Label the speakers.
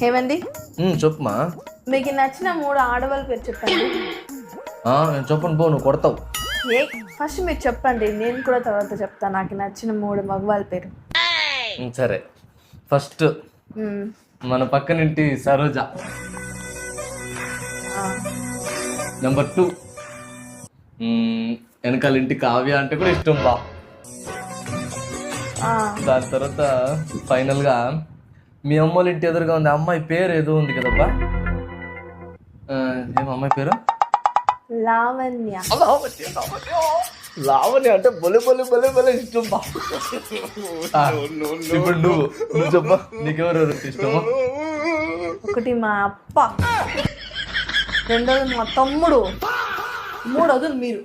Speaker 1: ఏమండి
Speaker 2: చెప్పుమా.
Speaker 1: మీకు నచ్చిన 3 ఆడవాళ్ళ పేరు చెప్పండి.
Speaker 2: నేను చెప్పను పో, నువ్వు కొడతావు.
Speaker 1: ఏ ఫస్ట్ మీరు చెప్పండి, నేను కూడా తర్వాత చెప్తాను నాకు నచ్చిన 3 మగవాళ్ళ పేరు.
Speaker 2: సరే, ఫస్ట్ మన పక్కనింటి సరోజ. నెంబర్ 2 వెనకాల ఇంటి కావ్య అంటే కూడా ఇష్టం బా. దాని తర్వాత ఫైనల్గా మీ అమ్మోళ్ళ ఇంటి ఎదురుగా ఉంది అమ్మాయి పేరు ఏదో ఉంది కదబ్బా, ఏం అమ్మాయి పేరు?
Speaker 1: లావణ్య.
Speaker 2: లావణ్య అంటే బొలే బొలే బొలే బొలే ఇష్టం బా. ఇప్పుడు నువ్వు చెప్పా, నీకెవరెవరు ఇష్టమా?
Speaker 1: 1 మా అప్ప, 2 మా తమ్ముడు, 3 మీరు.